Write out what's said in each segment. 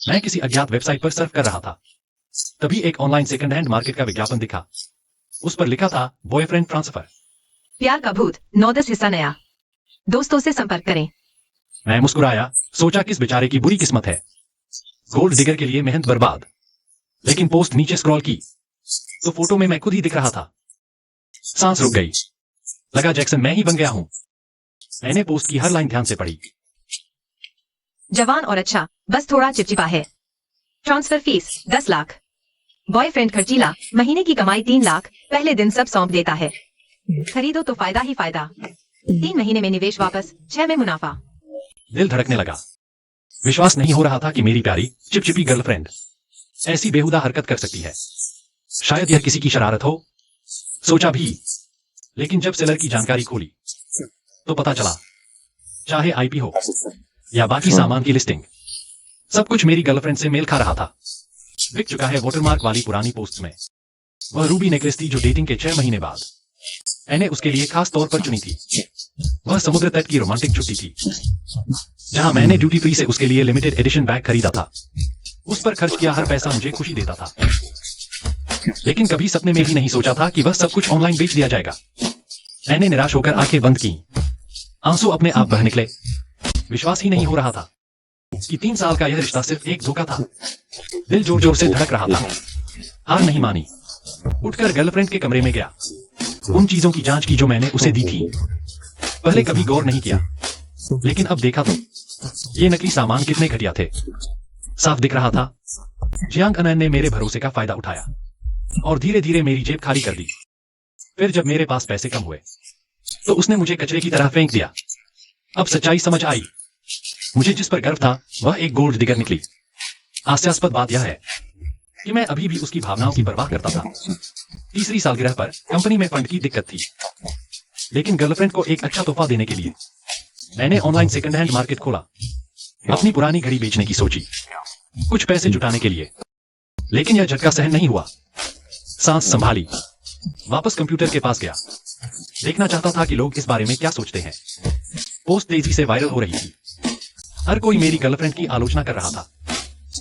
मैं किसी अज्ञात वेबसाइट पर सर्फ कर रहा था। तभी एक ऑनलाइन सेकंड हैंड मार्केट का विज्ञापन दिखा। उस पर लिखा था बॉयफ्रेंड ट्रांसफर। प्यार का भूत 9-10 हिस्सा नया। दोस्तों से संपर्क करें। मैं मुस्कुराया, सोचा किस बेचारे की बुरी किस्मत है, गोल्ड डिगर के लिए मेहनत बर्बाद। लेकिन पोस्ट नीचे स्क्रॉल की तो फोटो में मैं खुद ही दिख रहा था। सांस रुक गई, लगा जैक्सन मैं ही बन गया हूं। मैंने पोस्ट की हर लाइन ध्यान से पढ़ी। जवान और अच्छा, बस थोड़ा चिपचिपा है। Transfer fees 10 lakh. बॉयफ्रेंड खर्चीला, महीने की कमाई 3 लाख, पहले दिन सब सौंप देता है। खरीदो तो फायदा ही फायदा। 3 महीने में निवेश वापस, 6 में मुनाफा। दिल धड़कने लगा। विश्वास नहीं हो रहा था कि मेरी प्यारी चिपचिपी गर्लफ्रेंड ऐसी बेहुदा हरकत कर सकती है। शायद यह किसी की शरारत हो, सोचा भी। लेकिन जब सेलर की जानकारी खोली तो पता चला, चाहे आईपी हो या बाकी सामान की लिस्टिंग, सब कुछ मेरी गर्लफ्रेंड से मेल खा रहा था। बिक चुका है वाटरमार्क वाली पुरानी पोस्ट्स में। वह रूबी नेकलेस थी जो डेटिंग के 6 महीने बाद मैंने उसके लिए खास तौर पर चुनी थी। वह समुद्र तट की रोमांटिक छुट्टी थी जहां मैंने ड्यूटी फ्री से उसके लिए लिमिटेड एडिशन बैग खरीदा था। उस पर खर्च किया हर पैसा मुझे खुशी देता था। लेकिन कभी सपने में भी नहीं सोचा था कि वह सब कुछ ऑनलाइन बेच दिया जाएगा। मैंने निराश होकर आंखें बंद की। आंसू अपने आप बह निकले। विश्वास ही नहीं हो रहा था कि 3 साल का यह रिश्ता सिर्फ एक धोखा था। दिल जोर जोर से धड़क रहा था। हार नहीं मानी। उठकर गर्लफ्रेंड के कमरे में गया। उन चीजों की जांच की जो मैंने उसे दी थी। पहले कभी गौर नहीं किया, लेकिन अब देखा तो ये नकली सामान कितने घटिया थे। साफ दिख रहा था जियांग अनन ने मेरे भरोसे का फायदा उठाया और धीरे धीरे मेरी जेब खाली कर दी। फिर जब मेरे पास पैसे कम हुए तो उसने मुझे कचरे की तरह फेंक दिया। अब सच्चाई समझ आई। मुझे जिस पर गर्व था वह एक गोल्ड डिगर निकली। हास्यास्पद बात यह है कि मैं अभी भी उसकी भावनाओं की परवाह करता था। तीसरी सालगिरह पर कंपनी में फंड की दिक्कत थी, लेकिन गर्लफ्रेंड को एक अच्छा तोहफा देने के लिए मैंने ऑनलाइन सेकंड हैंड मार्केट खोला। अपनी पुरानी घड़ी बेचने की सोची, कुछ पैसे जुटाने के लिए। लेकिन यह झटका सहन नहीं हुआ। सांस संभाली, वापस कंप्यूटर के पास गया। देखना चाहता था कि लोग इस बारे में क्या सोचते हैं। पोस्ट तेजी से वायरल हो रही थी। हर कोई मेरी गर्लफ्रेंड की आलोचना कर रहा था।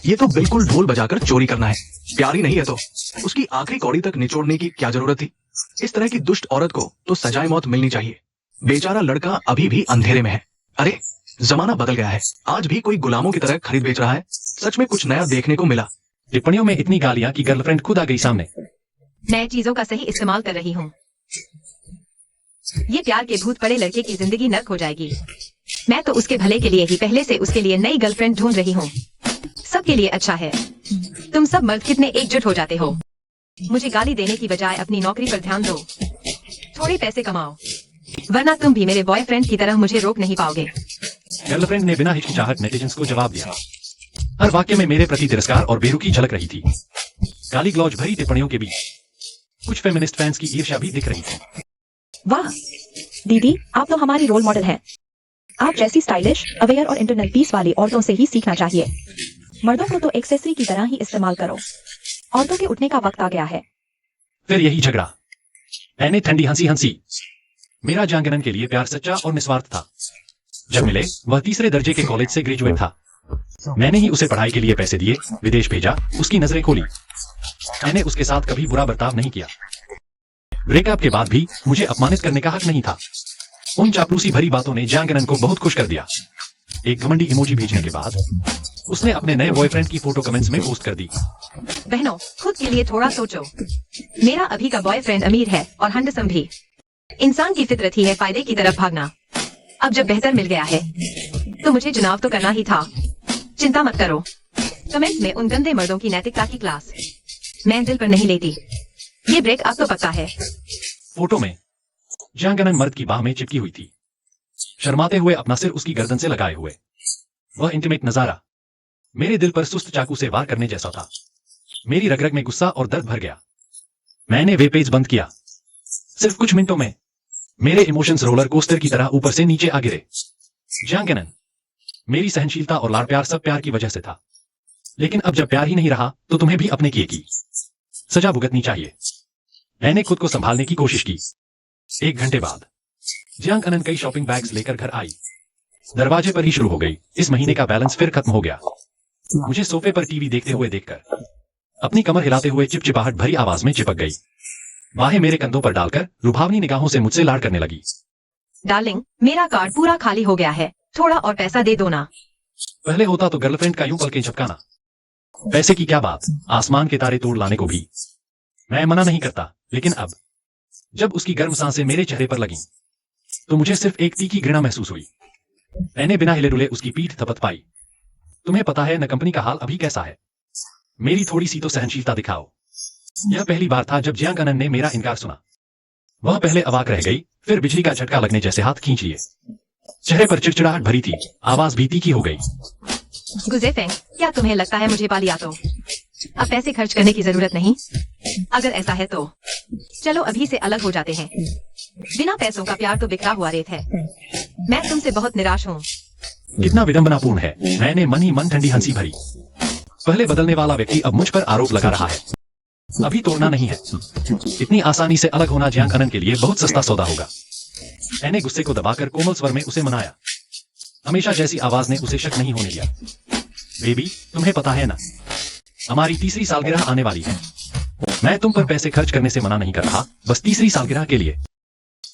ये तो बिल्कुल ढोल बजाकर चोरी करना है। प्यारी नहीं है तो उसकी आखिरी कौड़ी तक निचोड़ने की क्या जरूरत थी। इस तरह की दुष्ट औरत को तो सजाए मौत मिलनी चाहिए। बेचारा लड़का अभी भी अंधेरे में है। अरे जमाना बदल गया है, आज भी कोई गुलामों की तरह खरीद बेच रहा है। सच में कुछ नया देखने को मिला। टिप्पणियों में इतनी गालियां कि गर्लफ्रेंड खुद आ गई सामने। नए चीजों का सही इस्तेमाल कर रही हूँ। ये प्यार के भूत पड़े लड़के की जिंदगी नर्क हो जाएगी। मैं तो उसके भले के लिए ही पहले से उसके लिए नई गर्लफ्रेंड ढूंढ रही हूँ। सबके लिए अच्छा है। तुम सब मर्द कितने एकजुट हो जाते हो। मुझे गाली देने की बजाय अपनी नौकरी पर ध्यान दो। थोड़े पैसे कमाओ, वरना तुम भी मेरे बॉयफ्रेंड की तरह मुझे रोक नहीं पाओगे। गर्लफ्रेंड ने बिना हिचकिचाहट नेटिजन्स को जवाब दिया। हर वाक्य में मेरे प्रति तिरस्कार और बेरुखी झलक रही थी। गाली ग्लौज भरी टिप्पणियों के बीच कुछ फेमिनिस्ट फैंस की ईर्ष्या भी दिख रही थी। वाह दीदी, आप तो हमारी रोल मॉडल हैं। आप जैसी स्टाइलिश, अवेयर और इंटरनल पीस वाली औरतों से ही सीखना चाहिए। मर्दों को तो एक्सेसरी की तरह ही इस्तेमाल करो। औरतों के उठने का वक्त आ गया है। फिर यही झगड़ा। मैंने ठंडी हंसी हंसी। मेरा जांगनन के लिए प्यार सच्चा और निस्वार्थ था। जब मिले वह 3रे दर्जे के कॉलेज से ग्रेजुएट था। मैंने ही उसे पढ़ाई के लिए पैसे दिए, विदेश भेजा, उसकी नजरें खोली। मैंने उसके साथ कभी बुरा बर्ताव नहीं किया। ब्रेकअप के बाद भी मुझे अपमानित करने का हक नहीं था। उन चापलूसी भरी बातों ने जांगनन को बहुत खुश कर दिया। एक घमंडी इमोजी भेजने के बाद उसने अपने नए बॉयफ्रेंड की फोटो कमेंट्स में पोस्ट कर दी। बहनों, खुद के लिए थोड़ा सोचो। मेरा अभी का बॉयफ्रेंड अमीर है और हैंडसम भी। इंसान की फितरत ही है फायदे की तरफ भागना। अब जब बेहतर मिल गया है तो मुझे चुनाव तो करना ही था। चिंता मत करो। कमेंट्स में उन गंदे मर्दों की नैतिकता की क्लास मैं दिल पर नहीं लेती। ये ब्रेक अब तो पक्का है। फोटो में जांगनन मर्द की बाह में चिपकी हुई थी, शर्माते हुए अपना सिर उसकी गर्दन से लगाए हुए। वह इंटीमेट नजारा मेरे दिल पर सुस्त चाकू से वार करने जैसा था। मेरी रग रग में गुस्सा और दर्द भर गया। मैंने वेब पेज बंद किया। सिर्फ कुछ मिनटों में मेरे इमोशंस रोलर कोस्टर की तरह ऊपर से नीचे आ गिरे। जांगनन, मेरी सहनशीलता और लाड़ प्यार सब प्यार की वजह से था। लेकिन अब जब प्यार ही नहीं रहा तो तुम्हें भी अपने किए की सजा भुगतनी चाहिए। मैंने खुद को संभालने की कोशिश की। 1 घंटे बाद जांगनन कई शॉपिंग बैग्स लेकर घर आई। दरवाजे पर ही शुरू हो गई। इस महीने का बैलेंस फिर खत्म हो गया। मुझे सोफे पर टीवी देखते हुए देखकर अपनी कमर हिलाते हुए चिपचिपाहट भरी आवाज में चिपक गई। बाहें मेरे कंधों पर डालकर लुभावनी निगाहों से मुझसे लाड करने लगी। डार्लिंग, मेरा कार्ड पूरा खाली हो गया है, थोड़ा और पैसा दे दो ना। पहले होता तो गर्लफ्रेंड का यूं पलकें झपकाना। पैसे की क्या बात, आसमान के तारे तोड़ लाने को भी मैं मना नहीं करता, लेकिन अब जब उसकी गर्म सांसें मेरे चेहरे पर लगी तो मुझे सिर्फ एक तीखी घृणा महसूस हुई। मैंने बिना हिले डुले उसकी पीठ थपथ पाई। तुम्हें पता है न कंपनी का हाल अभी कैसा है, मेरी थोड़ी सी तो सहनशीलता दिखाओ। यह पहली बार था जब जियांग अनन ने मेरा इनकार सुना। वह पहले अवाक रह गई, फिर बिजली का झटका लगने जैसे हाथ खींच लिए। चेहरे पर चिड़चिड़ाहट भरी थी, आवाज भी तीखी हो गई। गुज़ेफेंग, क्या तुम्हें लगता है मुझे पा लिया तो अब पैसे खर्च करने की जरूरत नहीं? अगर ऐसा है तो चलो अभी से अलग हो जाते हैं। बिना पैसों का प्यार तो बिखरा हुआ रेत है। मैं तुमसे बहुत निराश हूँ। कितना विडंबनापूर्ण है। मैंने मन ही मन ठंडी हंसी भरी। पहले बदलने वाला व्यक्ति अब मुझ पर आरोप लगा रहा है। अभी तोड़ना नहीं है। इतनी आसानी से अलग होना जियांग अनन के लिए बहुत सस्ता सौदा होगा। मैंने गुस्से को दबाकर कोमल स्वर में उसे मनाया। हमेशा जैसी आवाज ने उसे शक नहीं होने दिया। बेबी, तुम्हें पता है ना, हमारी तीसरी सालगिरह आने वाली है। मैं तुम पर पैसे खर्च करने से मना नहीं कर रहा, बस तीसरी सालगिरह के लिए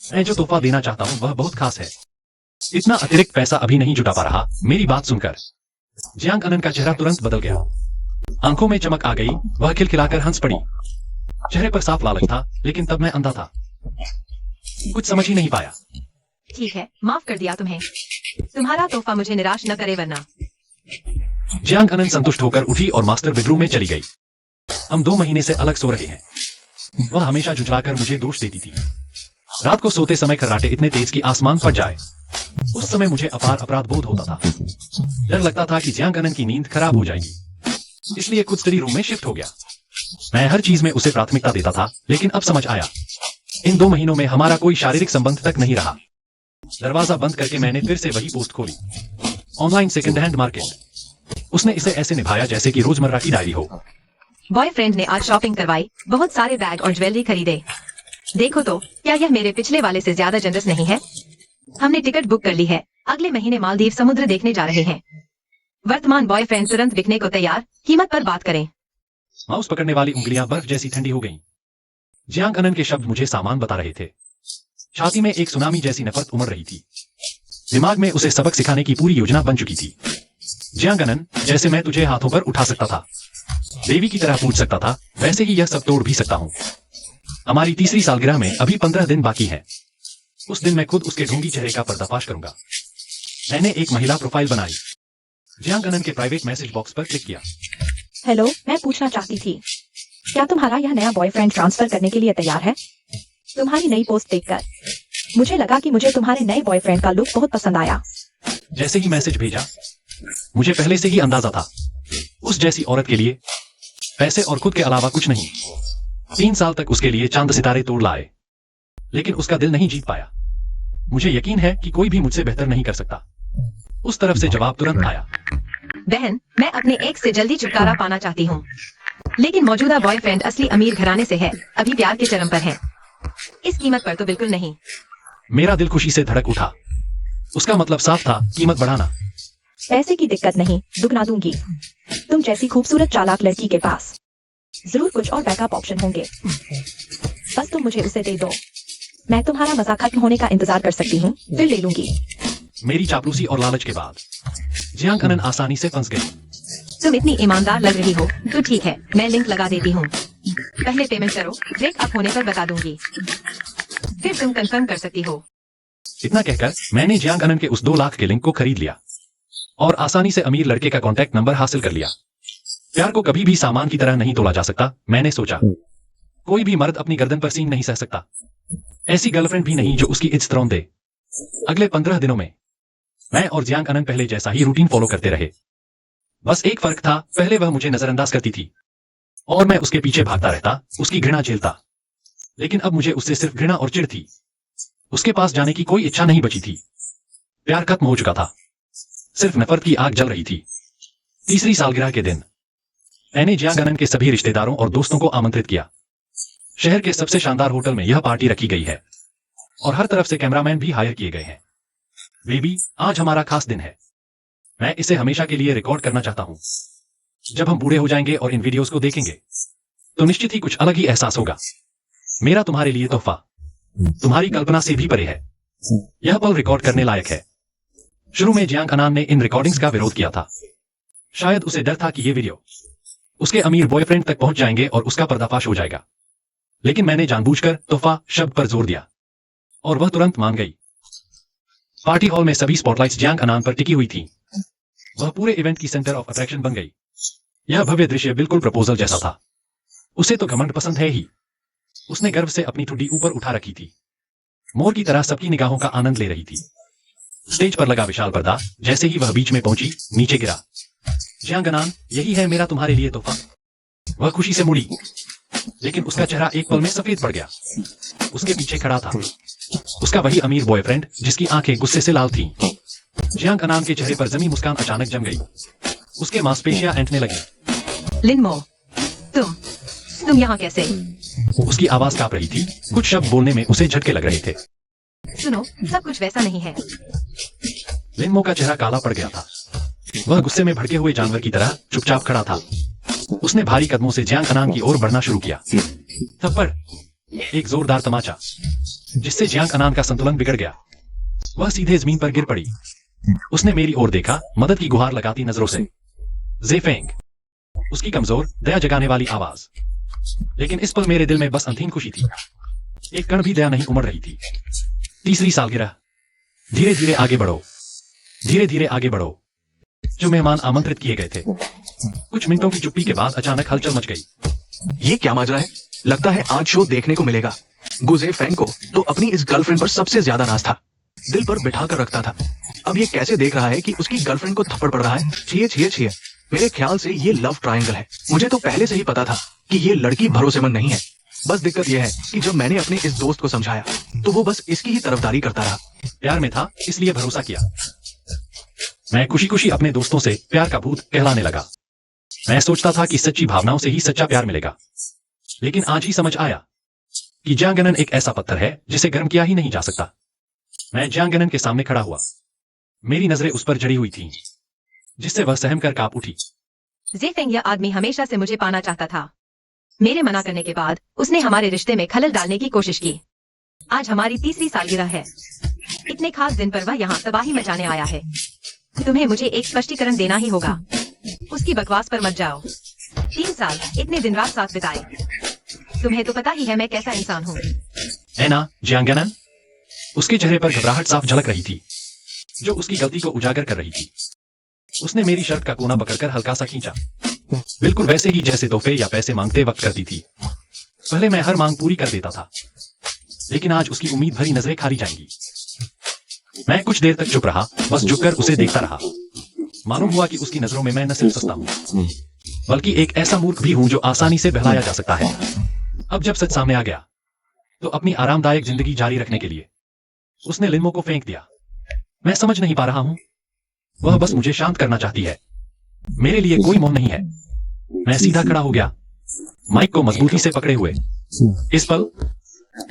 मैं जो तोहफा देना चाहता हूँ वह बहुत खास है। इतना अतिरिक्त पैसा अभी नहीं जुटा पा रहा। मेरी बात सुनकर जियांग अनन का चेहरा तुरंत बदल गया। आंखों में चमक आ गई, वह खिलखिलाकर हंस पड़ी। चेहरे पर साफ लालच था, लेकिन तब मैं अंधा था, कुछ समझ ही नहीं पाया। ठीक है, माफ कर दिया तुम्हें। तुम्हारा तोहफा मुझे निराश न करे वरना। जियांग अनन संतुष्ट होकर उठी और मास्टर बेडरूम में चली गई। हम 2 महीने से अलग सो रहे हैं। वह हमेशा झुठलाकर मुझे दोष देती थी। रात को सोते समय खर्राटे इतने तेज कि आसमान फट जाए। उस समय मुझे अपार अपराध बोध होता था। डर लगता था कि जियांग अनन की नींद खराब हो जाएगी, इसलिए खुद स्टडी रूम में शिफ्ट हो गया। मैं हर चीज में उसे प्राथमिकता देता था, लेकिन अब समझ आया, इन 2 महीनों में हमारा कोई शारीरिक संबंध तक नहीं रहा। दरवाजा बंद करके मैंने फिर से वही पोस्ट खोली, ऑनलाइन सेकंड हैंड मार्केट। उसने इसे ऐसे निभाया जैसे कि रोजमर्रा की डायरी हो। बॉयफ्रेंड ने आज शॉपिंग करवाई, बहुत सारे बैग और ज्वेलरी खरीदे। देखो तो, क्या यह मेरे पिछले वाले से ज्यादा जनरस नहीं है? हमने टिकट बुक कर ली है, अगले महीने मालदीव समुद्र देखने जा रहे हैं। वर्तमान बॉयफ्रेंड तुरंत बिकने को तैयार, कीमत पर बात करें। माउस पकड़ने वाली उंगलियां बर्फ जैसी ठंडी हो गईं। जियांग अनन के शब्द मुझे सामान बता रहे थे। छाती में एक सुनामी जैसी नफरत उमड़ रही थी। दिमाग में उसे सबक सिखाने की पूरी योजना बन चुकी थी। जियांग अनन, जैसे मैं तुझे हाथों पर उठा सकता था, देवी की तरह पूछ सकता था, वैसे ही यह सब तोड़ भी सकता हूँ। हमारी तीसरी सालगिरह में अभी 15 दिन बाकी हैं। उस दिन मैं खुद उसके ढोंगी चेहरे का पर्दाफाश करूंगा। मैंने एक महिला प्रोफाइल बनाई। जियांग अनन के प्राइवेट मैसेज बॉक्स पर क्लिक किया। हेलो, मैं पूछना चाहती थी, क्या तुम्हारा यह नया बॉयफ्रेंड ट्रांसफर करने के लिए तैयार है? तुम्हारी नई पोस्ट देखकर मुझे लगा कि मुझे तुम्हारे नए बॉयफ्रेंड का लुक बहुत पसंद आया। जैसे ही मैसेज भेजा, मुझे पहले से ही अंदाजा था, उस जैसी औरत के लिए पैसे और खुद के अलावा कुछ नहीं। 3 साल तक उसके लिए चांद सितारे तोड़ लाए, लेकिन उसका दिल नहीं जीत पाया। मुझे यकीन है कि कोई भी मुझसे बेहतर नहीं कर सकता। उस तरफ से जवाब तुरंत आया। बहन, मैं अपने एक्स से जल्दी छुटकारा पाना चाहती हूँ, लेकिन मौजूदा बॉयफ्रेंड असली अमीर घराने से है, अभी प्यार के चरम पर है। इस कीमत पर तो बिल्कुल नहीं। मेरा दिल खुशी से धड़क उठा। उसका मतलब साफ था, कीमत बढ़ाना। पैसे की दिक्कत नहीं, दुगना दूंगी। तुम जैसी खूबसूरत चालाक लड़की के पास जरूर कुछ और बैकअप ऑप्शन होंगे। बस तुम मुझे उसे दे दो, मैं तुम्हारा मजा खत्म होने का इंतजार कर सकती हूँ, फिर ले लूंगी। मेरी चापलूसी और लालच के बाद जियांग अनन आसानी से फंस गई। तुम इतनी ईमानदार लग रही हो, तो ठीक है, मैं लिंक लगा देती हूँ। पहले पेमेंट करो, ब्रेकअप होने पर बता दूंगी, फिर तुम कंफर्म कर सकती हो। इतना कहकर मैंने जियांग अनन के उस 2 लाख के लिंक को खरीद लिया और आसानी से अमीर लड़के का कॉन्टैक्ट नंबर हासिल कर लिया। प्यार को कभी भी सामान की तरह नहीं तोला जा सकता, मैंने सोचा। कोई भी मर्द अपनी गर्दन पर सींग नहीं सह सकता, ऐसी गर्लफ्रेंड भी नहीं जो उसकी इज्जत रौंद दे। अगले 15 दिनों में मैं और जियांग अनन पहले जैसा ही रूटीन फॉलो करते रहे। बस एक फर्क था, पहले वह मुझे नजरअंदाज करती थी और मैं उसके पीछे भागता रहता, उसकी घृणा झेलता। लेकिन अब मुझे उससे सिर्फ घृणा और चिढ़ थी। उसके पास जाने की कोई इच्छा नहीं बची थी। प्यार खत्म हो चुका था, सिर्फ नफरत की आग जल रही थी। तीसरी सालगिरह के दिन मैंने जियांग अनन के सभी रिश्तेदारों और दोस्तों को आमंत्रित किया। शहर के सबसे शानदार होटल में यह पार्टी रखी गई है और हर तरफ से कैमरामैन भी हायर किए गए हैं। बेबी, आज हमारा खास दिन है। मैं इसे हमेशा के लिए रिकॉर्ड करना चाहता हूँ। जब हम बूढ़े हो जाएंगे और इन वीडियोस को देखेंगे तो निश्चित ही कुछ अलग ही एहसास होगा। मेरा तुम्हारे लिए तोहफा तुम्हारी कल्पना से भी परे है। यह पल रिकॉर्ड करने लायक है। शुरू में जियांग अनान ने इन रिकॉर्डिंग्स का विरोध किया था। शायद उसे डर था कि ये वीडियो उसके अमीर बॉयफ्रेंड तक पहुंच जाएंगे और उसका पर्दाफाश हो जाएगा। लेकिन मैंने जानबूझकर तोहफा शब्द पर जोर दिया और वह तुरंत मान गई। पार्टी हॉल में सभी स्पॉटलाइट्स जियांग अनान पर टिकी हुई थी। वह पूरे इवेंट की सेंटर ऑफ अट्रैक्शन बन गई। यह भव्य दृश्य बिल्कुल प्रपोजल जैसा था। उसे तो घमंड पसंद है ही। उसने गर्व से अपनी ठुड्डी ऊपर उठा रखी थी, मोर की तरह सबकी निगाहों का आनंद ले रही थी। स्टेज पर लगा विशाल पर्दा जैसे ही वह बीच में पहुंची नीचे गिरा। जियांग अनान, यही है मेरा तुम्हारे लिए तोहफा। वह खुशी से मुड़ी, लेकिन उसका चेहरा एक पल में सफेद पड़ गया। उसके पीछे खड़ा था उसका वही अमीर बॉयफ्रेंड जिसकी आंखें गुस्से से लाल थीं। जियांग अनान के चेहरे पर जमी मुस्कान अचानक जम गई। उसके मांसपेशियां ऐंठने लगी। लिनमो, तुम यहाँ कैसे? उसकी आवाज कांप रही थी। कुछ शब्द बोलने में उसे झटके लग रहे थे। सुनो, सब कुछ वैसा नहीं है। लिनमो का चेहरा काला पड़ गया था। वह गुस्से में भड़के हुए जानवर की तरह चुपचाप खड़ा था। उसने भारी कदमों से जियांग अनान की ओर बढ़ना शुरू किया। थप्पड़, एक जोरदार तमाचा जिससे जियांग अनान का संतुलन बिगड़ गया। वह सीधे जमीन पर गिर पड़ी। उसने मेरी ओर देखा, मदद की गुहार लगाती नजरों से। ज़ेफेंग, उसकी कमजोर दया जगाने वाली आवाज। लेकिन इस पल मेरे दिल में बस अंधीन खुशी थी। एक कण भी दया नहीं उमड़ रही थी। तीसरी सालगिरह। धीरे धीरे आगे बढ़ो, धीरे धीरे आगे बढ़ो। जो मेहमान आमंत्रित किए गए थे। कुछ मिनटों की चुप्पी के बाद अचानक हलचल मच गई। ये क्या माजरा है? लगता है आज शो देखने को मिलेगा। गुजे फैंग को तो अपनी इस गर्लफ्रेंड पर सबसे ज्यादा नाज था। दिल पर बिठा कर रखता था। अब ये कैसे देख रहा है कि उसकी गर्लफ्रेंड को थप्पड़ पड़ रहा है। छिए छिए छिए। मेरे ख्याल से ये लव ट्रायंगल है। मुझे तो पहले से ही पता था कि ये लड़की भरोसेमंद नहीं है। बस दिक्कत यह है कि जब मैंने अपने इस दोस्त को समझाया तो वो बस इसकी ही तरफदारी करता रहा। प्यार में था इसलिए भरोसा किया। मैं खुशी खुशी अपने दोस्तों से प्यार का भूत कहलाने लगा। मैं सोचता था कि सच्ची भावनाओं से ही सच्चा प्यार मिलेगा। लेकिन आज ही समझ आया कि जियांग अनान एक ऐसा पत्थर है जिसे गर्म किया ही नहीं जा सकता। मैं जियांग अनान के सामने खड़ा हुआ। मेरी नजरें उस पर जड़ी हुई थीं, जिससे वह सहम कर कांप उठी। ज़ेफेंग, यह आदमी हमेशा से मुझे पाना चाहता था। मेरे मना करने के बाद उसने हमारे रिश्ते में खलल डालने की कोशिश की। आज हमारी तीसरी सालगिरह है। इतने खास दिन पर वह यहाँ तबाही मचाने आया है। तुम्हें मुझे एक स्पष्टीकरण देना ही होगा। उसकी बकवास पर मत जाओ। 3 साल इतने दिन रात साथ बिताए। तुम्हें तो पता ही है मैं कैसा इंसान हूँ। है ना जियांग अनान? उसके चेहरे पर घबराहट साफ झलक रही थी, जो उसकी गलती को उजागर कर रही थी। उसने मेरी शर्ट का कोना पकड़कर हल्का सा खींचा, बिल्कुल वैसे ही जैसे तोहफे या पैसे मांगते वक्त करती थी। पहले मैं हर मांग पूरी कर देता था, लेकिन आज उसकी उम्मीद भरी नजरें खारी जाएंगी। मैं कुछ देर तक चुप रहा, बस झुककर उसे देखता रहा। मालूम हुआ कि उसकी नजरों में मैं न सिर्फ सस्ता हूँ, बल्कि एक ऐसा मूर्ख भी हूं जो आसानी से बहलाया जा सकता है। अब जब सच सामने आ गया, तो अपनी आरामदायक जिंदगी जारी रखने के लिए उसने लिनमो को फेंक दिया। मैं समझ नहीं पा रहा हूं। वह बस मुझे शांत करना चाहती है। मेरे लिए कोई मोह नहीं है। मैं सीधा खड़ा हो गया, माइक को मजबूती से पकड़े हुए। इस पल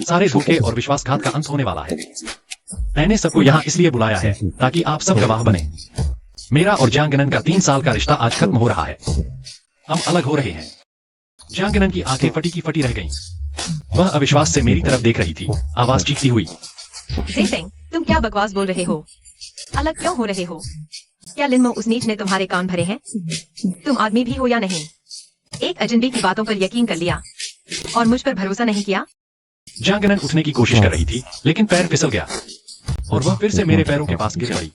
सारे धोखे और विश्वासघात का अंत होने वाला है। मैंने सबको यहाँ इसलिए बुलाया है ताकि आप सब गवाह बने। मेरा और जियांग अनान का 3 साल का रिश्ता आज खत्म हो रहा है। हम अलग हो रहे हैं। जियांग अनान की आंखें फटी की फटी रह गईं। वह अविश्वास से मेरी तरफ देख रही थी, आवाज चीखती हुई। ज़ेफेंग, तुम क्या बकवास बोल रहे हो? अलग क्यों हो रहे हो? क्या लिनमो उस नीच ने तुम्हारे कान भरे हैं? तुम आदमी भी हो या नहीं? एक अजनबी की बातों पर यकीन कर लिया और मुझ पर भरोसा नहीं किया। जियांग अनान उठने की कोशिश कर रही थी, लेकिन पैर फिसल गया और वह फिर से मेरे पैरों के पास गिर पड़ी।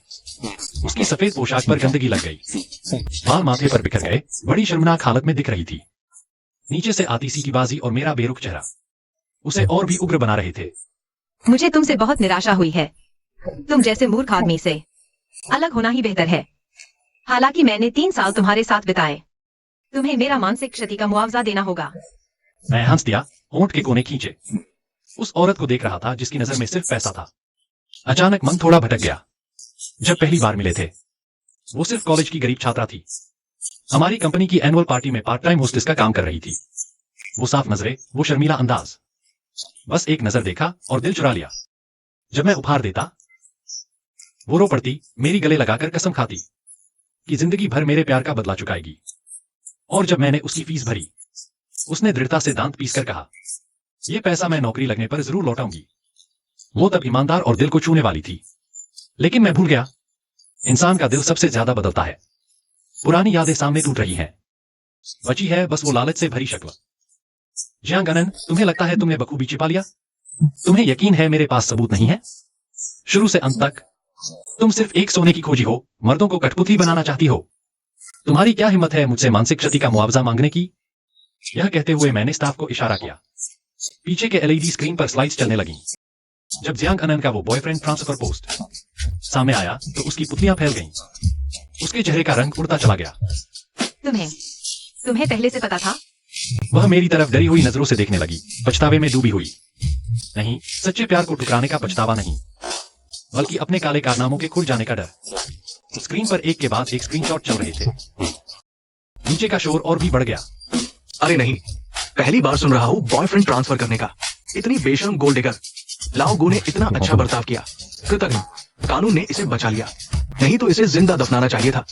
उसकी सफेद पोशाक पर गंदगी लग गई, बाल माथे पर बिखर गए, बड़ी शर्मनाक हालत में दिख रही थी। नीचे से आती सी की बाजी और मेरा बेरुख चेहरा उसे और भी उग्र बना रहे थे। मुझे तुमसे बहुत निराशा हुई है। तुम जैसे मूर्ख आदमी से अलग होना ही बेहतर है। हालांकि मैंने 3 साल तुम्हारे साथ बिताए। तुम्हें मेरा मानसिक क्षति का मुआवजा देना होगा। मैं हंस दिया, होंठ के कोने खींचे। उस औरत को देख रहा था जिसकी नजर में सिर्फ पैसा था। अचानक मन थोड़ा भटक गया। जब पहली बार मिले थे, वो सिर्फ कॉलेज की गरीब छात्रा थी। हमारी कंपनी की एनुअल पार्टी में पार्ट टाइम होस्टेस का काम कर रही थी। वो साफ नजरें, वो शर्मीला अंदाज। बस एक नजर देखा और दिल चुरा लिया। जब मैं उपहार देता, वो रो पड़ती, मेरी गले लगाकर कसम खाती कि जिंदगी भर मेरे प्यार का बदला चुकाएगी। और जब मैंने उसकी फीस भरी, उसने दृढ़ता से दांत पीसकर कहा, यह पैसा मैं नौकरी लगने पर जरूर लौटाऊंगी। वो तब ईमानदार और दिल को छूने वाली थी, लेकिन मैं भूल गया, इंसान का दिल सबसे ज्यादा बदलता है। पुरानी यादें सामने टूट रही हैं, बची है बस वो लालच से भरी शक्ल। जियांग अनन, तुम्हें लगता है तुमने बखूबी छिपा लिया? तुम्हें यकीन है मेरे पास सबूत नहीं है? शुरू से अंत तक तुम सिर्फ एक सोने की खोजी हो, मर्दों को कठपुतली बनाना चाहती हो। तुम्हारी क्या हिम्मत है मुझसे मानसिक क्षति का मुआवजा मांगने की? यह कहते हुए मैंने स्टाफ को इशारा किया। पीछे के एलईडी स्क्रीन पर स्लाइड्स चलने लगीं। जब जियांग अनन का वो बॉयफ्रेंड ट्रांसफर पोस्ट सामने आया तो उसकी पुतलियां फैल गईं। उसके चेहरे का रंग उड़ता चला गया। तुम्हें पहले से पता था? वह मेरी तरफ डरी हुई नजरों से देखने लगी, पछतावे में डूबी हुई। नहीं, सच्चे प्यार को ठुकराने का पछतावा नहीं, बल्कि अपने काले कारनामों के खुल जाने का डर। स्क्रीन पर एक के बाद एक स्क्रीनशॉट चल रहे थे। नीचे का शोर और भी बढ़ गया। अरे नहीं, पहली बार सुन रहा हूँ बॉयफ्रेंड ट्रांसफर करने का। इतनी बेशर्म गोल्ड डिगर। लाओ गो ने इतना अच्छा बर्ताव किया, कृतज्ञ। कानून ने इसे बचा लिया, नहीं तो इसे जिंदा दफनाना चाहिए था।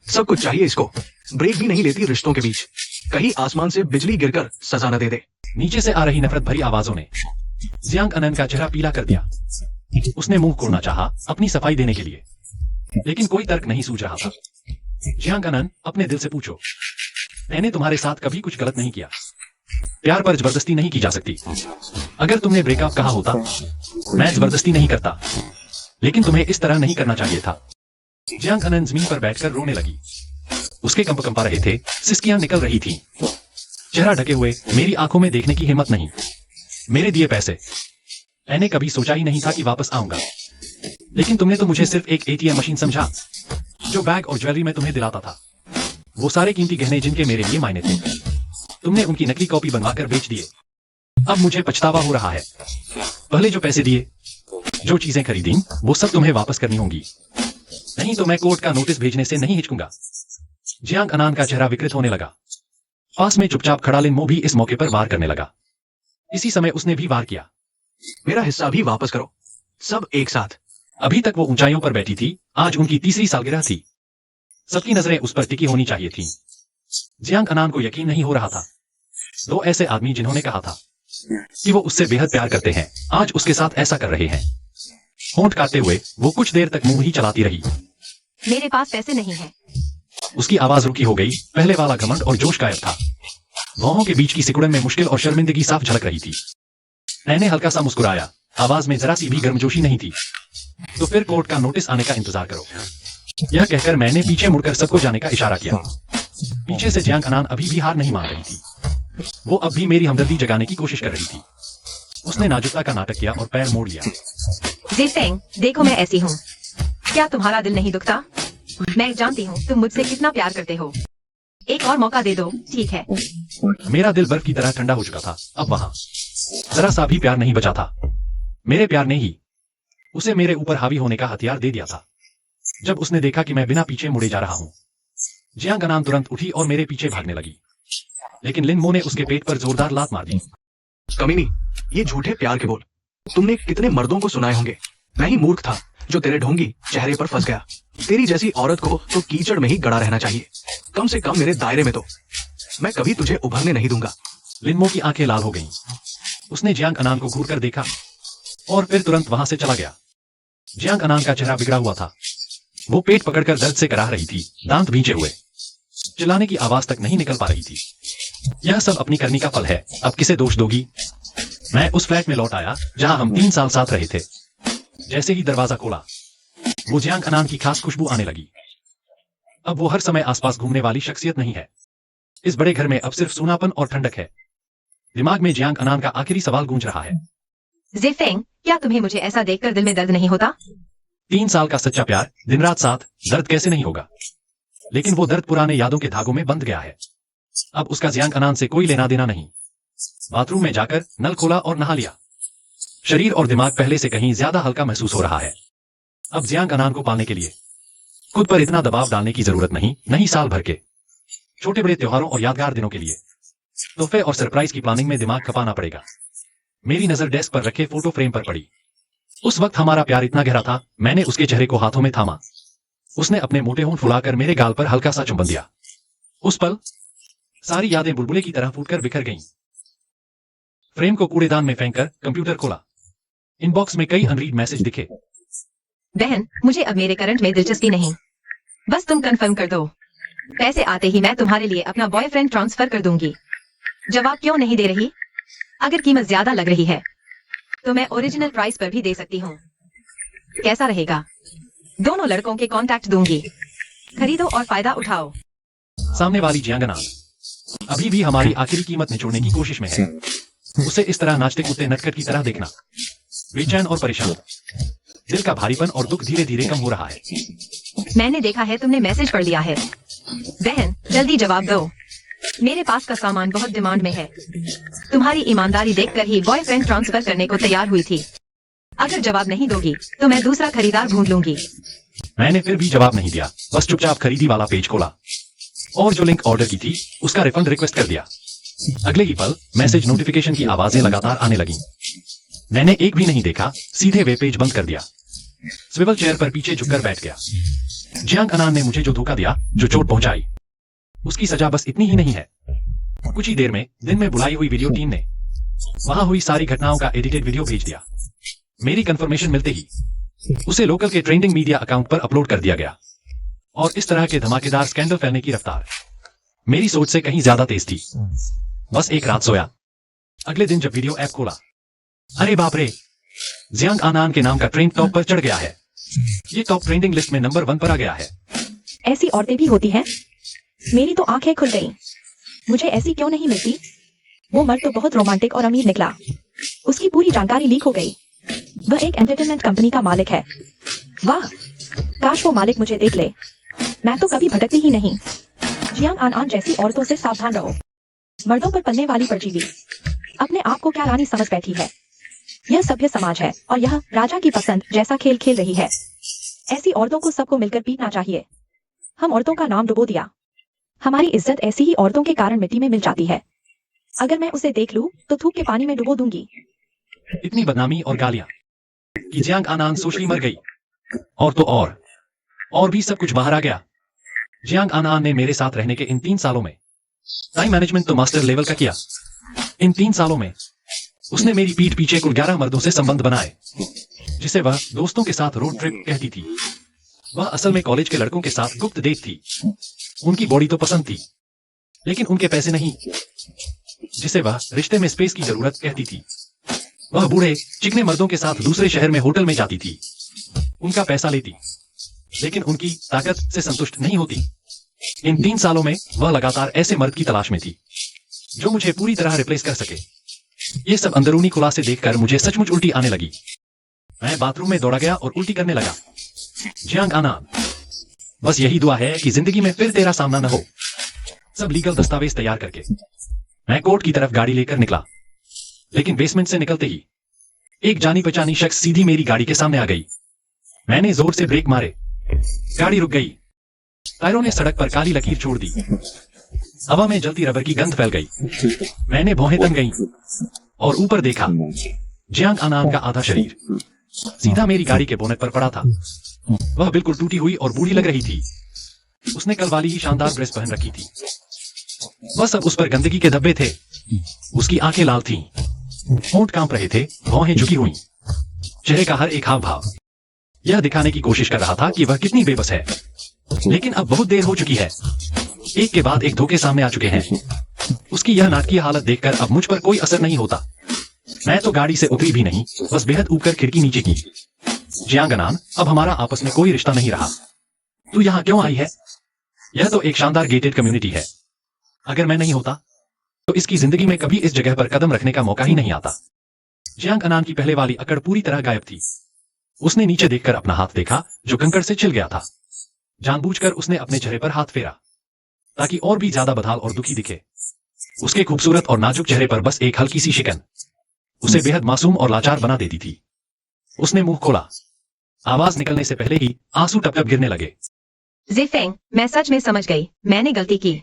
सब कुछ चाहिए इसको, ब्रेक भी नहीं लेती रिश्तों के बीच। कहीं आसमान से बिजली गिरकर सजा न दे दे। नीचे से आ रही नफरत भरी आवाजों ने जियांग अनन का चेहरा पीला कर दिया। उसने मुंह खोलना चाहा अपनी सफाई देने के लिए, लेकिन कोई तर्क नहीं सूझ रहा था। जियांग अनन, अपने दिल से पूछो, मैंने तुम्हारे साथ कभी कुछ गलत नहीं किया। प्यार पर जबरदस्ती नहीं की जा सकती। अगर तुमने ब्रेकअप कहा होता, मैं जबरदस्ती नहीं करता, लेकिन तुम्हें इस तरह नहीं करना चाहिए था। जियांग अनन जमीन पर बैठकर रोने लगी। उसके कंपा रहे थे, सिसकियां निकल रही थीं। चेहरा ढके हुए, मेरी आंखों में देखने की हिम्मत नहीं। मेरे दिए पैसे मैंने कभी सोचा ही नहीं था कि वापस आऊंगा, लेकिन तुमने तो मुझे सिर्फ एक एटीएम मशीन समझा। जो बैग और ज्वेलरी मैं तुम्हें दिलाता था, वो सारे कीमती गहने जिनके मेरे लिए मायने थे, तुमने उनकी नकली कॉपी बनवाकर बेच दिए। अब मुझे पछतावा हो रहा है। पहले जो पैसे दिए, जो चीजें खरीदी, वो सब तुम्हें वापस करनी होंगी, नहीं तो मैं कोर्ट का नोटिस भेजने से नहीं हिचकूंगा। जियांग अनन का चेहरा विकृत होने लगा। पास में चुपचाप खड़ा लिन मो भी इस मौके पर वार करने लगा। इसी समय उसने भी वार किया। मेरा हिस्सा भी वापस करो, सब एक साथ। अभी तक वो ऊंचाइयों पर बैठी थी, आज उनकी तीसरी सालगिरह थी। सबकी नजरें उस पर टिकी होनी चाहिए थीं। जियांग अनन को यकीन नहीं हो रहा था। दो ऐसे आदमी जिन्होंने कहा था कि वो उससे बेहद प्यार करते हैं, आज उसके साथ ऐसा कर रहे हैं। होंठ काटते हुए वो कुछ देर तक मुंह ही चलाती रही। मेरे पास पैसे नहीं हैं। उसकी आवाज रुकी हो गई। पहले वाला घमंड और जोश गायब था। भौहों के बीच की सिकुड़न में मुश्किल और शर्मिंदगी साफ झलक रही थी। मैंने हल्का सा मुस्कुराया, आवाज में जरा सी भी गर्मजोशी नहीं थी। तो फिर कोर्ट का नोटिस आने का इंतजार करो। यह कहकर मैंने पीछे मुड़कर सबको जाने का इशारा किया। पीछे से जियांग अनन अभी भी हार नहीं मान रही थी। वो अब भी मेरी हमदर्दी जगाने की कोशिश कर रही थी। उसने नाजुकता का नाटक किया और पैर मोड़ लिया। जिफेंग, देखो मैं ऐसी हूँ। क्या तुम्हारा दिल नहीं दुखता? मैं जानती हूँ तुम मुझसे कितना प्यार करते हो। एक और मौका दे दो, ठीक है? मेरा दिल बर्फ की तरह ठंडा हो चुका था। अब वहां जरा सा भी प्यार नहीं बचा था। मेरे प्यार ने ही उसे मेरे ऊपर हावी होने का हथियार दे दिया था। जब उसने देखा कि मैं बिना पीछे मुड़े जा रहा हूँ, जियांग अनन तुरंत उठी और मेरे पीछे भागने लगी, लेकिन लिन मो ने उसके पेट पर जोरदार लात मार दी। कमीनी, ये झूठे प्यार के बोल तुमने कितने मर्दों को सुनाए होंगे। मैं ही मूर्ख था जो तेरे ढोंगी चेहरे पर फंस गया। तेरी जैसी औरत को तो कीचड़ में ही गड़ा रहना चाहिए, कम से कम मेरे दायरे में तो। मैं कभी तुझे उभरने नहीं दूंगा। लिन मो की आंखें लाल हो गईं। उसने जियांग अनन को घूरकर देखा और फिर तुरंत वहां से चला गया। जियांग अनन का चेहरा बिगड़ा हुआ था। वो पेट पकड़कर दर्द से कराह रही थी, दांत भींचे हुए। चिल्लाने की आवाज तक नहीं निकल पा रही थी। यह सब अपनी करनी का फल है, अब किसे दोष दोगी? मैं उस फ्लैट में लौट आया जहां हम 3 साल साथ रहे थे। जैसे ही दरवाजा खोला, वो जियांग अनन की खास खुशबू आने लगी। अब वो हर समय आसपास घूमने वाली शख्सियत नहीं है। इस बड़े घर में अब सिर्फ सूनापन और ठंडक है। दिमाग में जियांग अनन का आखिरी सवाल गूंज रहा है। जिफेंग, क्या तुम्हें मुझे ऐसा देखकर दिल में दर्द नहीं होता? 3 साल का सच्चा प्यार, दिन रात साथ, दर्द कैसे नहीं होगा? लेकिन वो दर्द पुराने यादों के धागों में बंध गया है। अब उसका जियांग अनन से कोई लेना देना नहीं। बाथरूम में जाकर नल खोला और नहा लिया। शरीर और दिमाग पहले से कहीं ज्यादा हल्का महसूस हो रहा है। अब जियांग अनन को पालने के लिए खुद पर इतना दबाव डालने की जरूरत नहीं साल भर के छोटे बड़े त्योहारों और यादगार दिनों के लिए तोहफे और सरप्राइज की प्लानिंग में दिमाग खपाना पड़ेगा। मेरी नजर डेस्क पर रखे फोटो फ्रेम पर पड़ी। उस वक्त हमारा प्यार इतना गहरा था, मैंने उसके चेहरे को हाथों में थामा। उसने अपने मोटे होंठ फुलाकर मेरे गाल पर हल्का सा चुंबन दिया। उस पल सारी यादें बुलबुले की तरह फूटकर बिखर गईं। फ्रेम को कूड़ेदान में फेंककर कंप्यूटर खोला। इनबॉक्स में कई अनरीड मैसेज दिखे। बहन, मुझे अब मेरे करंट में दिलचस्पी नहीं। बस तुम कंफर्म कर दो। पैसे आते ही मैं तुम्हारे लिए अपना बॉयफ्रेंड ट्रांसफर कर दूंगी। जवाब क्यों नहीं दे रही? अगर कीमत ज्यादा लग रही है तो मैं ओरिजिनल प्राइस पर भी दे सकती हूँ। कैसा रहेगा? दोनों लड़कों के कॉन्टैक्ट दूंगी। खरीदो और फायदा उठाओ। सामने वाली जियांग आनान अभी भी हमारी आखिरी कीमत निचोड़ने की कोशिश में है। उसे इस तरह नाचते कूदते नटखट की तरह देखना बेचैन और परेशान। दिल का भारीपन और दुख धीरे धीरे कम हो रहा है। मैंने देखा है तुमने मैसेज पढ़ लिया है। बहन, जल्दी जवाब दो। मेरे पास का सामान बहुत डिमांड में है। तुम्हारी ईमानदारी देखकर ही बॉयफ्रेंड ट्रांसफर करने को तैयार हुई थी। अगर जवाब नहीं दोगी तो मैं दूसरा खरीदार ढूंढ लूंगी। मैंने फिर भी जवाब नहीं दिया, बस चुपचाप खरीदी वाला पेज खोला और जो लिंक ऑर्डर की थी उसका रिफंड रिक्वेस्ट कर दिया। अगले ही पल मैसेज नोटिफिकेशन की आवाजें लगातार आने लगी। मैंने एक भी नहीं देखा, सीधे वे पेज बंद कर दिया। स्विवल चेयर पर पीछे झुककर बैठ गया। जियांग अनान ने मुझे जो धोखा दिया, जो चोट पहुंचाई, उसकी सजा बस इतनी ही नहीं है। कुछ ही देर में दिन में बुलाई हुई वीडियो टीम ने वहां हुई सारी घटनाओं का एडिटेड वीडियो भेज दिया। मेरी कंफर्मेशन मिलते ही उसे लोकल के ट्रेंडिंग मीडिया अकाउंट पर अपलोड कर दिया गया। और इस तरह के धमाकेदार स्कैंडल फैलने की रफ्तार मेरी सोच से कहीं ज्यादा तेज थी। बस एक रात सोया। अगले दिन जब वीडियो ऐप खोला, अरे बाप रे, जियांग अनान के नाम का ट्रेंड टॉप पर चढ़ गया है। ये टॉप ट्रेंडिंग लिस्ट में नंबर 1 पर आ गया है। ऐसी औरतें भी होती हैं? मेरी तो आंखें खुल गईं। मुझे ऐसी क्यों नहीं मिलती? वो मर्द तो बहुत रोमांटिक और अमीर निकला। उसकी पूरी जानकारी लीक हो गई। वह एक एंटरटेनमेंट कंपनी का मालिक है। वाह, काश वो मालिक मुझे देख ले। मैं तो कभी भटकती ही नहीं। जियांग अनान जैसी औरतों से सावधान रहो। मर्दों पर पलने वाली परजीवी अपने आप को क्या रानी समझ बैठी है। यह सभ्य समाज है और यह राजा की पसंद जैसा खेल खेल रही है। ऐसी औरतों को सबको मिलकर पीटना चाहिए। हम औरतों का नाम डुबो दिया। हमारी इज्जत ऐसी ही औरतों के कारण मिट्टी में मिल जाती है। अगर मैं उसे देख लूं तो थूक के पानी में डुबो दूंगी। इतनी बदनामी और गालियां कि जियांग अनान सोचली मर गई। और तो और भी सब कुछ बाहर आ गया। जियांग अनान ने मेरे साथ रहने के इन 3 सालों में टाइम मैनेजमेंट तो मास्टर लेवल का किया। इन 3 सालों में उसने मेरी पीठ पीछे कुल 11 मर्दों से संबंध बनाए, जिसे वह दोस्तों के साथ रोड ट्रिप कहती थी। वह असल में कॉलेज के लड़कों के साथ गुप्त डेट थी। उनकी बॉडी तो पसंद थी, लेकिन उनके पैसे नहीं, जिसे वह रिश्ते में स्पेस की जरूरत कहती थी। वह बूढ़े चिकने मर्दों के साथ दूसरे शहर में होटल में जाती थी। उनका पैसा लेती, लेकिन उनकी ताकत से संतुष्ट नहीं होती। इन 3 सालों में वह लगातार ऐसे मर्द की तलाश में थी जो मुझे पूरी तरह रिप्लेस कर सके। ये सब अंदरूनी खुलासे देखकर मुझे सचमुच उल्टी आने लगी। मैं बाथरूम में दौड़ा गया और उल्टी करने लगा। जियांग अनान, बस यही दुआ है कि जिंदगी में फिर तेरा सामना न हो। सब लीगल दस्तावेज तैयार करके मैं कोर्ट की तरफ गाड़ी लेकर निकला, लेकिन बेसमेंट से निकलते ही एक जानी पहचानी शख्स सीधी मेरी गाड़ी के सामने आ गई। मैंने जोर से ब्रेक मारे, गाड़ी रुक गई। टायरों ने सड़क पर काली लकीर छोड़ दी। हवा में जलती रबर की गंध फैल गई। मैंने भौहें तन गईं और ऊपर देखा। जियांग अनान का आधा शरीर सीधा मेरी गाड़ी के बोनेट पर पड़ा था। वह बिल्कुल टूटी हुई और बूढ़ी लग रही थी। उसने कल वाली ही शानदार ड्रेस पहन रखी थी, बस अब उस पर गंदगी के धब्बे थे। उसकी आंखें लाल थीं, होंठ कांप रहे थे, भौहें झुकी हुई। चेहरे का हर एक हाव भाव यह दिखाने की कोशिश कर रहा था कि वह कितनी बेबस है। लेकिन अब बहुत देर हो चुकी है। एक के बाद एक धोखे सामने आ चुके हैं। उसकी यह नाटकीय हालत देखकर अब मुझ पर कोई असर नहीं होता। मैं तो गाड़ी से उतरी भी नहीं, बस बेहद ऊपर खिड़की नीचे की। जियांग अनान, अब हमारा आपस में कोई रिश्ता नहीं रहा। तू यहाँ क्यों आई है? यह तो एक शानदार गेटेड कम्युनिटी है। अगर मैं नहीं होता तो इसकी जिंदगी में कभी इस जगह पर कदम रखने का मौका ही नहीं आता। जियांग अनान की पहले वाली अकड़ पूरी तरह गायब थी। उसने नीचे देखकर अपना हाथ देखा जो कंकड़ से छिल गया था। जानबूझकर उसने अपने चेहरे पर हाथ फेरा ताकि और भी ज्यादा बदहाल और दुखी दिखे। उसके खूबसूरत और नाजुक चेहरे पर बस एक हल्की सी शिकन उसे बेहद मासूम और लाचार बना देती थी। उसने मुंह खोला। आवाज निकलने से पहले ही आंसू टप टप गिरने लगे। ज़िफेंग, मैं सच में समझ गई, मैंने गलती की।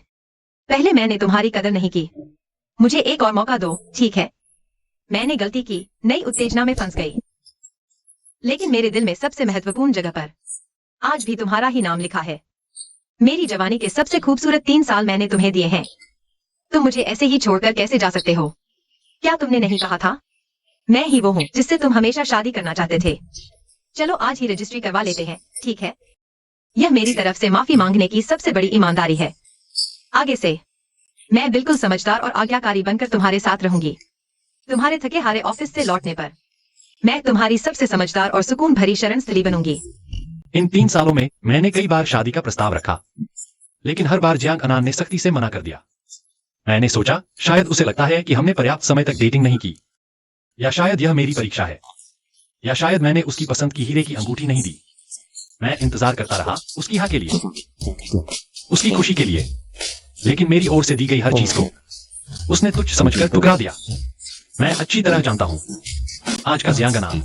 पहले मैंने तुम्हारी कदर नहीं की। मुझे एक और मौका दो, ठीक है? मैंने गलती की, नई उत्तेजना में फंस गई। लेकिन मेरे दिल में सबसे महत्वपूर्ण जगह पर आज भी तुम्हारा ही नाम लिखा है। मेरी जवानी के सबसे खूबसूरत 3 साल मैंने तुम्हें दिए हैं। तुम मुझे ऐसे ही छोड़कर कैसे जा सकते हो? क्या तुमने नहीं कहा था मैं ही वो हूँ जिससे तुम हमेशा शादी करना चाहते थे? चलो आज ही रजिस्ट्री करवा लेते हैं, ठीक है? यह मेरी तरफ से माफी मांगने की सबसे बड़ी ईमानदारी है। आगे से मैं बिल्कुल समझदार और आज्ञाकारी बनकर तुम्हारे साथ रहूंगी। तुम्हारे थके हारे ऑफिस से लौटने पर मैं तुम्हारी सबसे समझदार और सुकून भरी शरण स्थली बनूंगी। इन 3 सालों में मैंने कई बार शादी का प्रस्ताव रखा, लेकिन हर बार जियांग अनान ने सख्ती से मना कर दिया। मैंने सोचा शायद उसे लगता है कि हमने पर्याप्त समय तक डेटिंग नहीं की, या शायद यह मेरी परीक्षा है, या शायद मैंने उसकी पसंद की हीरे की अंगूठी नहीं दी। मैं इंतजार करता रहा उसकी हाँ के लिए, उसकी खुशी के लिए, लेकिन मेरी ओर से दी गई हर चीज को उसने तुच्छ समझकर ठुकरा दिया। मैं अच्छी तरह जानता हूं आज का जियांग अनान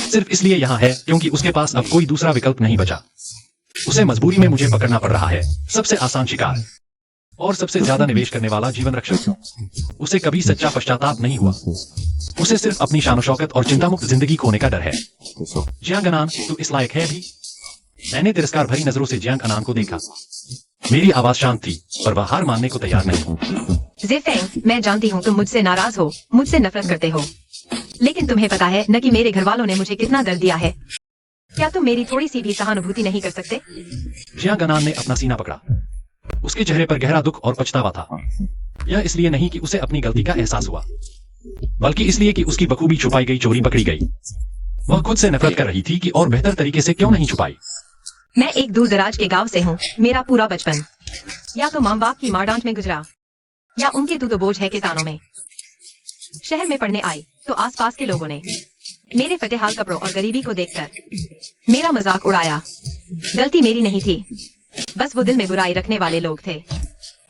सिर्फ इसलिए यहाँ है क्योंकि उसके पास अब कोई दूसरा विकल्प नहीं बचा। उसे मजबूरी में मुझे पकड़ना पड़ रहा है, सबसे आसान शिकार और सबसे ज्यादा निवेश करने वाला जीवन रक्षक। उसे कभी सच्चा पश्चाताप नहीं हुआ, उसे सिर्फ अपनी शान शौकत और चिंता मुक्त जिंदगी खोने का डर है। जियांग अनान, तू इस लायक है भी? मैंने तिरस्कार भरी नजरों से जियांग अनान को देखा। मेरी आवाज शांत थी, पर वह हार मानने को तैयार नहीं। ज़ेफेंग, मैं जानती हूँ तुम मुझसे नाराज हो, मुझसे नफरत करते हो, लेकिन तुम्हें पता है न कि मेरे घर वालों ने मुझे कितना दर्द दिया है। क्या तुम मेरी थोड़ी सी भी सहानुभूति नहीं कर सकते? जियांग अनान ने अपना सीना पकड़ा। उसके चेहरे पर गहरा दुख और पछतावा था। यह इसलिए नहीं कि उसे अपनी गलती का एहसास हुआ, बल्कि इसलिए कि उसकी बखूबी छुपाई गई चोरी पकड़ी गई। वह खुद से नफरत कर रही थी कि और बेहतर तरीके से क्यों नहीं छुपाई। मैं एक दूर दराज के गांव से हूँ। मेरा पूरा बचपन या तो माँ बाप की मारडांट में गुजरा, या उनके तू तो बोझ है के तानों में। शहर में पढ़ने आई तो आसपास के लोगों ने मेरे फटेहाल कपड़ों और गरीबी को देखकर मेरा मजाक उड़ाया। गलती मेरी नहीं थी, बस वो दिल में बुराई रखने वाले लोग थे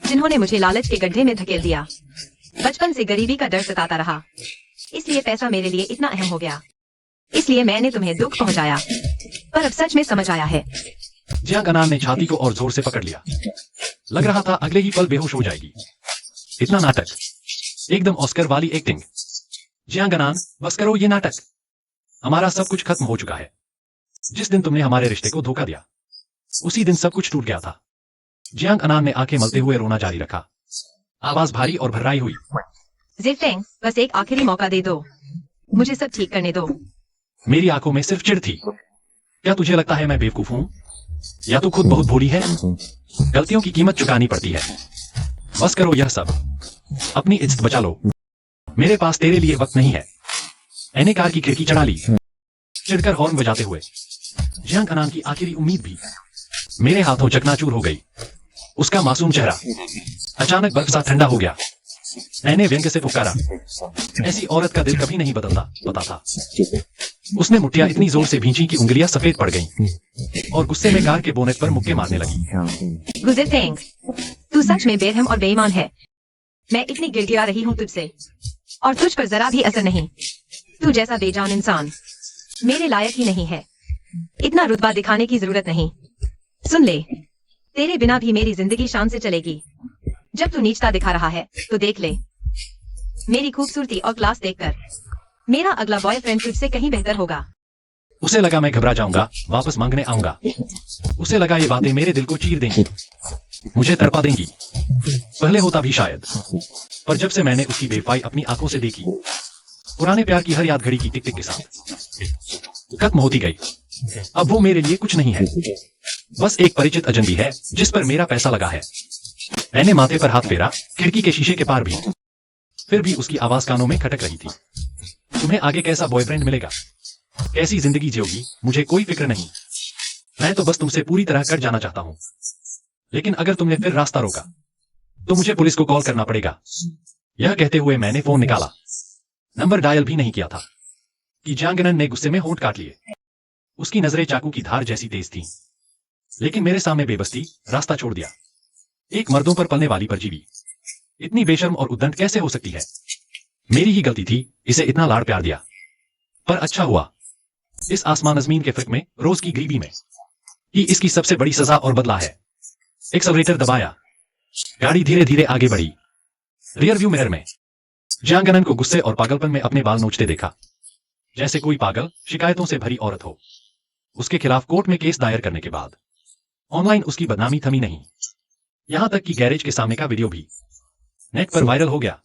जिन्होंने मुझे लालच के गड्ढे में धकेल दिया। बचपन से गरीबी का डर सताता रहा, इसलिए पैसा मेरे लिए इतना अहम हो गया। इसलिए मैंने तुम्हें दुख पहुंचाया, पर अब सच में समझ आया है। जियांग अनान ने छाती को और जोर से पकड़ लिया। लग रहा था अगले ही पल बेहोश हो जाएगी। इतना नाटक, एकदम ऑस्कर वाली एक्टिंग। जियांग अनान, बस करो ये नाटक। हमारा सब कुछ खत्म हो चुका है। जिस दिन तुमने हमारे रिश्ते को धोखा दिया, उसी दिन सब कुछ टूट गया था। जियांग अनान ने आंखें मलते हुए रोना जारी रखा। आवाज भारी और भर्राई हुई। ज़ेफेंग, बस एक आखिरी मौका दे दो, मुझे सब ठीक करने दो। मेरी आंखों में सिर्फ चिढ़ थी। क्या तुझे लगता है मैं बेवकूफ हूँ? या तू खुद बहुत भोली है? गलतियों की कीमत चुकानी पड़ती है। बस करो यह सब, अपनी इज्जत बचा लो। मेरे पास तेरे लिए वक्त नहीं है। मैंने कार की खिड़की चढ़ा ली, चिढ़कर हॉर्न बजाते हुए। जियांग अनान की आखिरी उम्मीद भी मेरे हाथों चकनाचूर हो गई। उसका मासूम चेहरा अचानक बर्फ सा ठंडा हो गया। मैंने व्यंग्य से पुकारा, ऐसी औरत का दिल कभी नहीं बदलता, पता था। उसने मुट्ठियां इतनी जोर से भींची कि उंगलियां सफेद पड़ गईं और गुस्से में कार के बोनेट पर मुक्के मारने लगी। ज़ेफेंग, तू सच में बेरहम और बेईमान है। मैं इतनी गिड़गिड़ा रही हूँ तुझसे, और तुझ पर जरा भी असर नहीं। तू जैसा बेजान इंसान मेरे लायक ही नहीं है। इतना रुतबा दिखाने की जरूरत नहीं। सुन ले, तेरे बिना भी मेरी जिंदगी शान से चलेगी। जब तू नीचता दिखा रहा है तो देख ले, मेरी खूबसूरती और क्लास देखकर मेरा अगला बॉयफ्रेंड तुझसे कहीं बेहतर होगा। उसे लगा मैं घबरा जाऊंगा, वापस मांगने आऊंगा। उसे लगा ये बातें मेरे दिल को चीर देंगी, मुझे तड़पा देंगी। पहले होता भी शायद, पर जब से मैंने उसकी बेवफाई अपनी आंखों से देखी, पुराने प्यार की हर याद घड़ी की टिक टिक के साथ खत्म होती गई। अब वो मेरे लिए कुछ नहीं है, बस एक परिचित अजनबी है जिस पर मेरा पैसा लगा है। मैंने माथे पर हाथ फेरा, खिड़की के शीशे के पार भी। फिर भी उसकी आवाज कानों में खटक रही थी। तुम्हें आगे कैसा बॉयफ्रेंड मिलेगा, कैसी जिंदगी जियोगी, मुझे कोई फिक्र नहीं। मैं तो बस तुमसे पूरी तरह कट जाना चाहता हूं। लेकिन अगर तुमने फिर रास्ता रोका तो मुझे पुलिस को कॉल करना पड़ेगा। यह कहते हुए मैंने फोन निकाला। नंबर डायल भी नहीं किया था कि जियांग अनान ने गुस्से में होंठ काट लिए। उसकी नजरें चाकू की धार जैसी तेज थीं, लेकिन मेरे सामने बेबस थी, रास्ता छोड़ दिया। एक मर्दों पर पलने वाली परजीवी इतनी बेशर्म और उद्दंड कैसे हो सकती है? मेरी ही गलती थी इसे इतना लाड़ प्यार दिया। पर अच्छा हुआ, इस आसमान अजमीन के फिक्र में, रोज की गरीबी में ही इसकी सबसे बड़ी सजा और बदला है। एक्सेलरेटर दबाया, गाड़ी धीरे धीरे आगे बढ़ी। रियर व्यू मिरर में जियांग अनान को गुस्से और पागलपन में अपने बाल नोचते देखा, जैसे कोई पागल शिकायतों से भरी औरत हो। उसके खिलाफ कोर्ट में केस दायर करने के बाद ऑनलाइन उसकी बदनामी थमी नहीं, यहां तक कि गैरेज के सामने का वीडियो भी। नेट पर वायरल हो गया।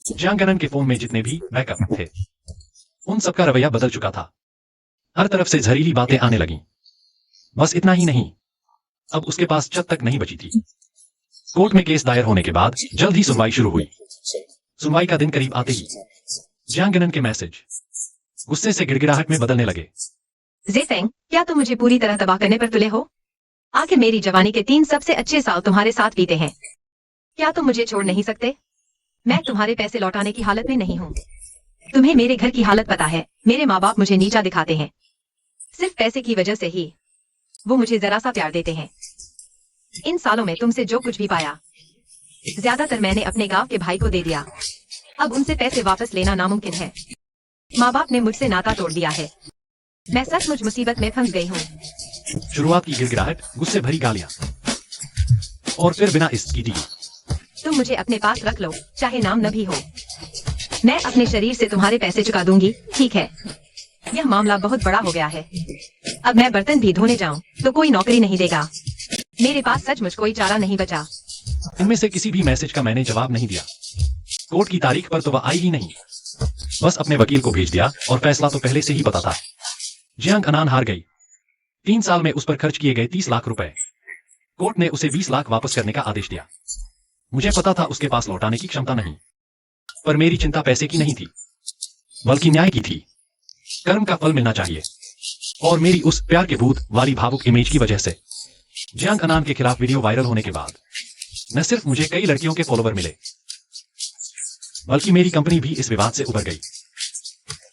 जियांग के फोन में जितने भी बैकअप थे उन सबका रवैया बदल चुका था। हर तरफ से जहरीली बातें आने लगीं। बस इतना ही नहीं, अब उसके पास छत तक नहीं बची थी। कोर्ट में केस दायर होने के बाद जल्द ही सुनवाई शुरू हुई। सुनवाई का दिन करीब आते ही जियांग के मैसेज गुस्से से गिड़गिड़ाहट में बदलने लगे। ज़ेफेंग, क्या तुम मुझे पूरी तरह तबाह करने पर तुले हो? आखिर मेरी जवानी के 3 सबसे अच्छे साल तुम्हारे साथ बीते हैं। क्या तुम मुझे छोड़ नहीं सकते? मैं तुम्हारे पैसे लौटाने की हालत में नहीं हूँ। तुम्हें मेरे घर की हालत पता है। मेरे माँ बाप मुझे नीचा दिखाते हैं। सिर्फ पैसे की वजह से ही वो मुझे जरा सा प्यार देते हैं। इन सालों में तुमसे जो कुछ भी पाया ज्यादातर मैंने अपने गांव के भाई को दे दिया। अब उनसे पैसे वापस लेना नामुमकिन है। माँ बाप ने मुझसे नाता तोड़ दिया है। मैं सचमुच मुसीबत में फंस गई हूँ। शुरुआत की गिड़गिड़ाहट, गुस्से भरी गालियां और फिर बिना इसकी डी। तुम मुझे अपने पास रख लो, चाहे नाम न भी हो। मैं अपने शरीर से तुम्हारे पैसे चुका दूंगी, ठीक है? यह मामला बहुत बड़ा हो गया है। अब मैं बर्तन भी धोने जाऊं तो कोई नौकरी नहीं देगा। मेरे पास सचमुच कोई चारा नहीं बचा। इनमें से किसी भी मैसेज का मैंने जवाब नहीं दिया। कोर्ट की तारीख पर तो वह आई ही नहीं। बस अपने वकील को भेज दिया और फैसला तो पहले से ही पता था। जियांग हार गई। 3 साल में उस पर खर्च किए गए 30 लाख रुपए। कोर्ट ने उसे 20 लाख वापस करने का आदेश दिया। मुझे पता था उसके पास लौटाने की क्षमता नहीं, पर मेरी चिंता पैसे की नहीं थी, बल्कि न्याय की थी। कर्म का फल मिलना चाहिए। और मेरी उस प्यार के भूत वाली भावुक इमेज की वजह से जियांग के खिलाफ वीडियो वायरल होने के बाद न सिर्फ मुझे कई लड़कियों के फॉलोवर मिले, बल्कि मेरी कंपनी भी इस विवाद से उबर गई।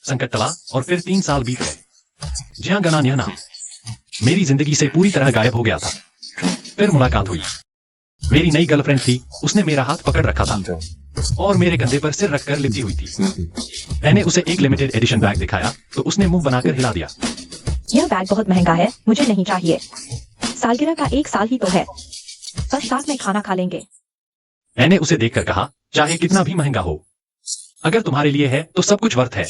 संकट टला और फिर 3 साल बीत गए। जियांग यह नाम मेरी जिंदगी से पूरी तरह गायब हो गया था। फिर मुलाकात हुई। मेरी नई गर्लफ्रेंड थी। उसने मेरा हाथ पकड़ रखा था और मेरे कंधे पर सिर रखकर लिपटी हुई थी। मैंने उसे एक लिमिटेड एडिशन बैग दिखाया तो उसने मुंह बनाकर हिला दिया। यह बैग बहुत महंगा है, मुझे नहीं चाहिए। सालगिरह का 1 साल ही तो है, बस साथ में खाना खा लेंगे। मैंने उसे देखकर कहा, चाहे कितना भी महंगा हो, अगर तुम्हारे लिए है तो सब कुछ वर्थ है।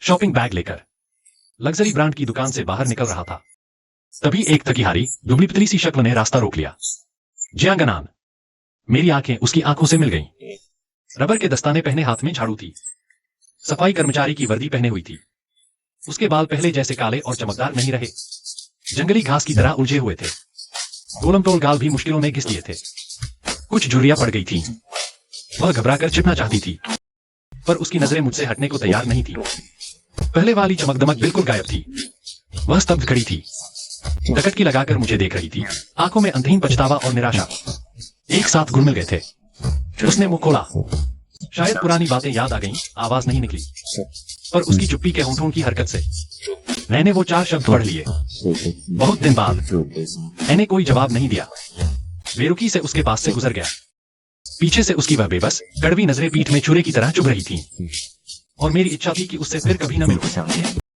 शॉपिंग बैग लेकर लग्जरी ब्रांड की दुकान से बाहर निकल रहा था, तभी एक थकीहारी दुबली पतली सी शक्ल ने रास्ता रोक लिया। जियांग। मेरी आंखें उसकी आंखों से मिल गईं। रबर के दस्ताने पहने, हाथ में झाड़ू थी। सफाई कर्मचारी की वर्दी पहने हुई थी। उसके बाल पहले जैसे काले और चमकदार नहीं रहे, जंगली घास की तरह उलझे हुए थे। गोलमटोल गाल भी मुश्किलों में घिस लिए थे। कुछ झुर्रियां पड़ गई थी। वह घबराकर छिपना चाहती थी, पर उसकी नजरें मुझसे हटने को तैयार नहीं थी। पहले वाली चमक दमक बिल्कुल गायब थी। वह स्तब्ध खड़ी थी, टकटकी लगाकर मुझे देख रही थी। आंखों में अंतहीन पछतावा और निराशा एक साथ घुल-मिल गए थे। उसने मुंह खोला। शायद पुरानी बातें याद आ गईं, आवाज नहीं निकली, पर उसकी चुप्पी के होंठों की हरकत से मैंने वो 4 शब्द पढ़ लिए। बहुत दिन बाद मैंने कोई जवाब नहीं दिया। बेरुखी से उसके पास से गुजर गया। पीछे से उसकी वह बेबस कड़वी नजरें पीठ में छुरे की तरह चुभ रही थीं, और मेरी इच्छा थी कि उससे फिर कभी न मिलूं।